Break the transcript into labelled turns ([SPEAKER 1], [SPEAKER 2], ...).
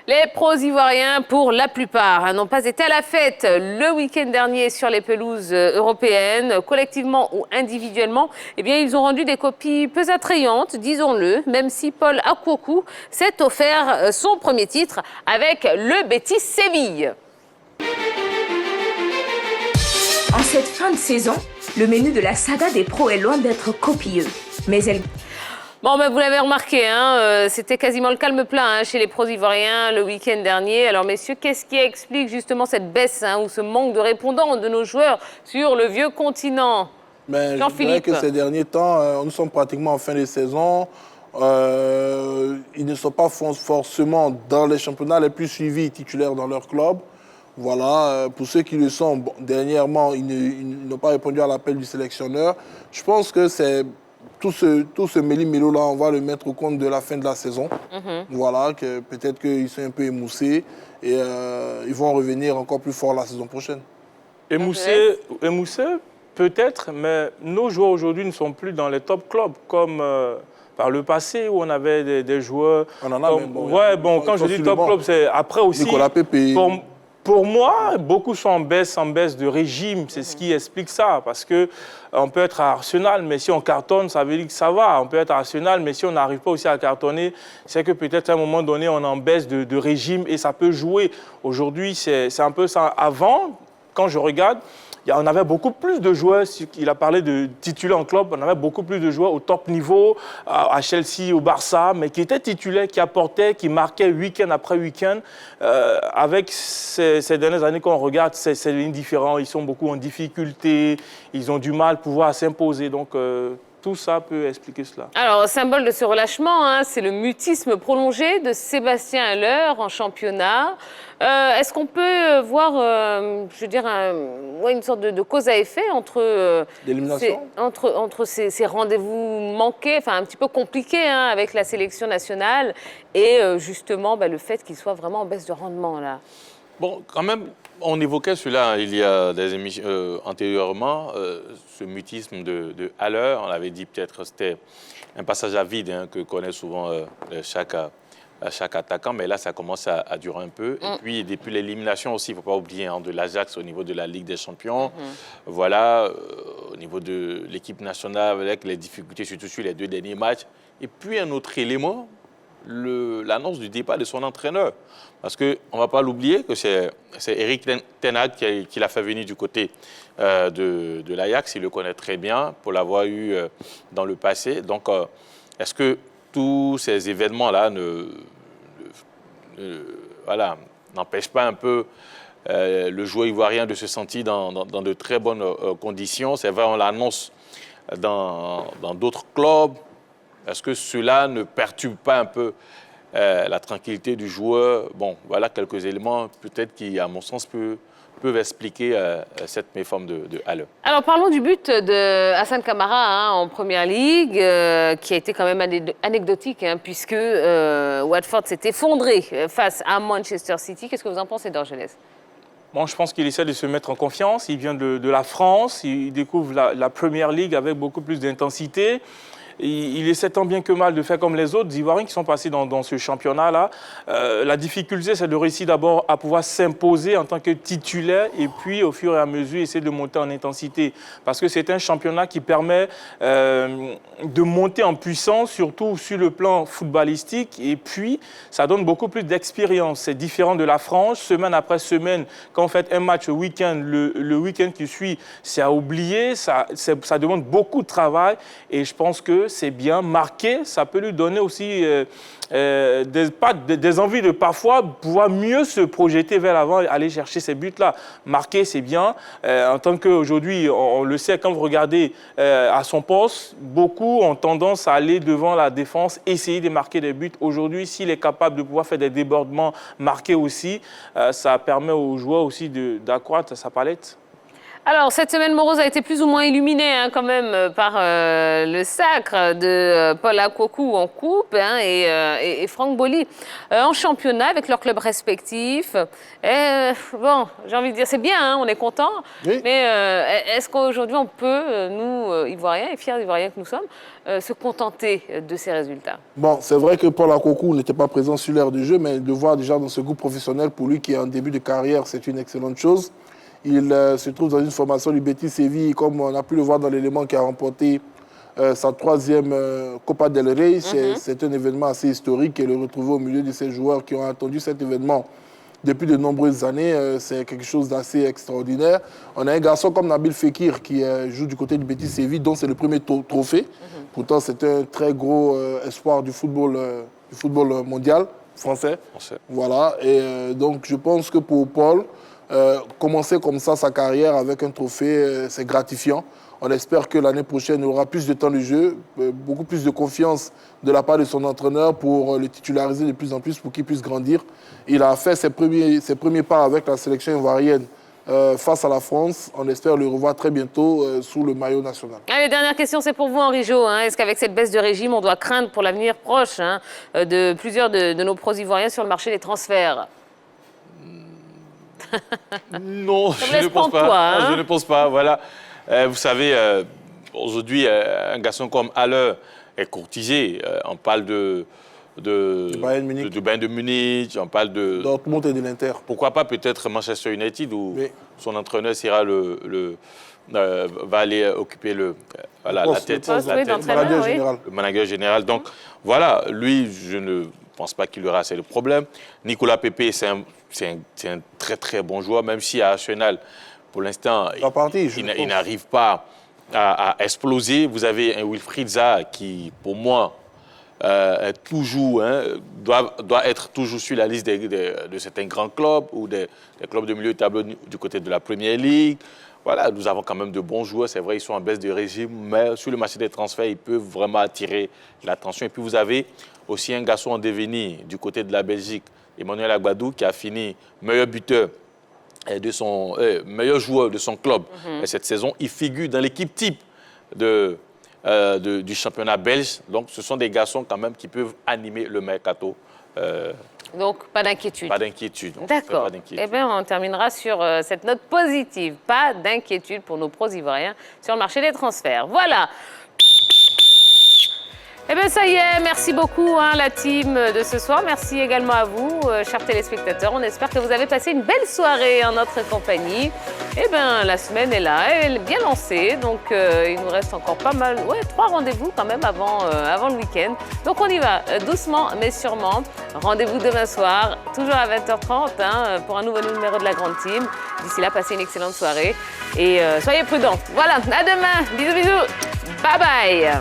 [SPEAKER 1] Les pros ivoiriens, pour la plupart, n'ont pas été à la fête le week-end dernier sur les pelouses européennes. Collectivement ou individuellement, eh bien, ils ont rendu des copies peu attrayantes, disons-le, même si Paul Akwoku s'est offert son premier titre avec le Betis Séville.
[SPEAKER 2] En cette fin de saison, le menu de la saga des pros est loin d'être copieux. Mais elle...
[SPEAKER 1] Bon, ben, vous l'avez remarqué, hein, c'était quasiment le calme plat chez les pros ivoiriens le week-end dernier. Alors, messieurs, qu'est-ce qui explique justement cette baisse ou ce manque de répondants de nos joueurs sur le vieux continent?
[SPEAKER 3] Je dirais que ces derniers temps, nous sommes pratiquement en fin de saison. Ils ne sont pas forcément dans les championnats les plus suivis titulaires dans leur club. Voilà, pour ceux qui le sont, bon, dernièrement, ils n'ont pas répondu à l'appel du sélectionneur. Je pense que c'est tout ce méli-mélo-là, on va le mettre au compte de la fin de la saison. Voilà, que peut-être qu'ils sont un peu émoussés et ils vont revenir encore plus fort la saison prochaine.
[SPEAKER 4] Émoussés, peut-être, mais nos joueurs aujourd'hui ne sont plus dans les top clubs comme par le passé où on avait des joueurs.
[SPEAKER 3] On en a
[SPEAKER 4] comme,
[SPEAKER 3] même. Bon,
[SPEAKER 4] ouais, bon, quand je dis top club, c'est après aussi.
[SPEAKER 3] Nicolas Pépé.
[SPEAKER 4] Pour moi, beaucoup sont en baisse de régime. C'est ce qui explique ça. Parce qu'on peut être à Arsenal, mais si on cartonne, ça veut dire que ça va. On peut être à Arsenal, mais si on n'arrive pas aussi à cartonner, c'est que peut-être à un moment donné, on est en baisse de régime et ça peut jouer. Aujourd'hui, c'est un peu ça. Avant, quand je regarde, on avait beaucoup plus de joueurs, il a parlé de titulaires en club, on avait beaucoup plus de joueurs au top niveau, à Chelsea, au Barça, mais qui étaient titulaires, qui apportaient, qui marquaient week-end après week-end. Avec ces dernières années qu'on regarde, c'est indifférent, ils sont beaucoup en difficulté, ils ont du mal à pouvoir s'imposer. Donc, tout ça peut expliquer cela.
[SPEAKER 1] Alors, symbole de ce relâchement, c'est le mutisme prolongé de Sébastien Haller en championnat. Est-ce qu'on peut voir, je veux dire, une sorte de cause à effet entre ces rendez-vous manqués, enfin un petit peu compliqués avec la sélection nationale et justement le fait qu'il soit vraiment en baisse de rendement là?
[SPEAKER 5] Bon, quand même, on évoquait cela il y a des émissions antérieurement, ce mutisme de Haller. On avait dit peut-être que c'était un passage à vide que connaît souvent chaque attaquant, mais là, ça commence à durer un peu. Et puis, depuis l'élimination aussi, il ne faut pas oublier, de l'Ajax au niveau de la Ligue des Champions. Voilà, au niveau de l'équipe nationale, avec les difficultés, surtout sur les 2 derniers matchs. Et puis, un autre élément, l'annonce du départ de son entraîneur. Parce qu'on ne va pas l'oublier que c'est Erik ten Hag qui l'a fait venir du côté de l'Ajax. Il le connaît très bien pour l'avoir eu dans le passé. Donc, est-ce que tous ces événements-là n'empêchent pas un peu le joueur ivoirien de se sentir dans de très bonnes conditions? C'est vrai, on l'annonce dans d'autres clubs. Est-ce que cela ne perturbe pas un peu la tranquillité du joueur? Bon, voilà quelques éléments peut-être qui, à mon sens, peuvent expliquer cette méforme de Haller.
[SPEAKER 1] Alors parlons du but de Hassan Kamara en Première Ligue, qui a été quand même anecdotique, puisque Watford s'est effondré face à Manchester City. Qu'est-ce que vous en pensez, Dorgelès?
[SPEAKER 4] Bon, je pense qu'il essaie de se mettre en confiance. Il vient de la France, il découvre la Première Ligue avec beaucoup plus d'intensité. Il essaie tant bien que mal de faire comme les autres Ivoiriens qui sont passés dans ce championnat-là. La difficulté, c'est de réussir d'abord à pouvoir s'imposer en tant que titulaire et puis, au fur et à mesure, essayer de monter en intensité. Parce que c'est un championnat qui permet de monter en puissance, surtout sur le plan footballistique. Et puis, ça donne beaucoup plus d'expérience. C'est différent de la France. Semaine après semaine, quand on fait un match au week-end, le week-end qui suit, c'est à oublier. Ça demande beaucoup de travail. Et je pense que c'est bien marqué, ça peut lui donner aussi des envies de parfois pouvoir mieux se projeter vers l'avant et aller chercher ces buts-là. Marquer, c'est bien. En tant qu'aujourd'hui, on le sait, quand vous regardez à son poste, beaucoup ont tendance à aller devant la défense, essayer de marquer des buts. Aujourd'hui, s'il est capable de pouvoir faire des débordements, marquer aussi, ça permet aux joueurs aussi d'accroître sa palette.
[SPEAKER 1] Alors, cette semaine morose a été plus ou moins illuminée quand même par le sacre de Paul Akwoku en coupe et Franck Boli en championnat avec leurs clubs respectifs. Bon, j'ai envie de dire, c'est bien, on est content. Oui. Mais est-ce qu'aujourd'hui, on peut, nous, Ivoiriens et fiers Ivoiriens que nous sommes, se contenter de ces résultats?
[SPEAKER 3] Bon, c'est vrai que Paul Akwoku n'était pas présent sur l'aire de jeu, mais de voir déjà dans ce groupe professionnel, pour lui qui est en début de carrière, c'est une excellente chose. Il se trouve dans une formation du Betis Séville, comme on a pu le voir dans l'élément qui a remporté sa 3e Copa del Rey. C'est un événement assez historique et le retrouver au milieu de ces joueurs qui ont attendu cet événement depuis de nombreuses années, c'est quelque chose d'assez extraordinaire. On a un garçon comme Nabil Fekir qui joue du côté du Betis Séville, dont c'est le premier trophée. Pourtant, c'est un très gros espoir du football mondial français. Voilà. Et donc, je pense que pour Paul, commencer comme ça sa carrière avec un trophée, c'est gratifiant. On espère que l'année prochaine, il aura plus de temps de jeu, beaucoup plus de confiance de la part de son entraîneur pour le titulariser de plus en plus, pour qu'il puisse grandir. Il a fait ses premiers pas avec la sélection ivoirienne face à la France. On espère le revoir très bientôt sous le maillot national.
[SPEAKER 1] Allez, dernière question, c'est pour vous, Henri Jo. Est-ce qu'avec cette baisse de régime, on doit craindre pour l'avenir proche de plusieurs de nos pros ivoiriens sur le marché des transferts?
[SPEAKER 5] Non, je ne pense pas. Je ne pense pas. Voilà. Vous savez, aujourd'hui, un garçon comme Haller est courtisé. On parle de Bayern de Munich, on parle de
[SPEAKER 3] Dortmund et de l'Inter.
[SPEAKER 5] Pourquoi pas peut-être Manchester United où son entraîneur sera va aller occuper la tête, le manager général. Donc voilà, lui, je ne pense pas qu'il aura assez de problèmes. Nicolas Pepe, c'est un très très bon joueur, même si à Arsenal, pour l'instant, il n'arrive pas à exploser. Vous avez un Wilfried Zaha qui, pour moi, doit être toujours sur la liste de certains grands clubs ou des clubs de milieu de tableau du côté de la Premier League. Voilà, nous avons quand même de bons joueurs. C'est vrai, ils sont en baisse de régime, mais sur le marché des transferts, ils peuvent vraiment attirer l'attention. Et puis, vous avez aussi un garçon en devenir du côté de la Belgique, Emmanuel Agbadou, qui a fini meilleur buteur meilleur joueur de son club cette saison. Il figure dans l'équipe type du championnat belge. Donc, ce sont des garçons quand même qui peuvent animer le mercato.
[SPEAKER 1] Donc, pas d'inquiétude.
[SPEAKER 5] Pas d'inquiétude.
[SPEAKER 1] D'accord. Eh bien, on terminera sur cette note positive. Pas d'inquiétude pour nos pros ivoiriens sur le marché des transferts. Voilà. Eh bien, ça y est, merci beaucoup la team de ce soir. Merci également à vous, chers téléspectateurs. On espère que vous avez passé une belle soirée en notre compagnie. Eh bien, la semaine est là, elle est bien lancée. Donc, il nous reste encore pas mal, 3 rendez-vous quand même avant le week-end. Donc, on y va doucement, mais sûrement. Rendez-vous demain soir, toujours à 20h30, pour un nouveau numéro de la Grande Team. D'ici là, passez une excellente soirée et soyez prudents. Voilà, à demain. Bisous, bisous. Bye bye.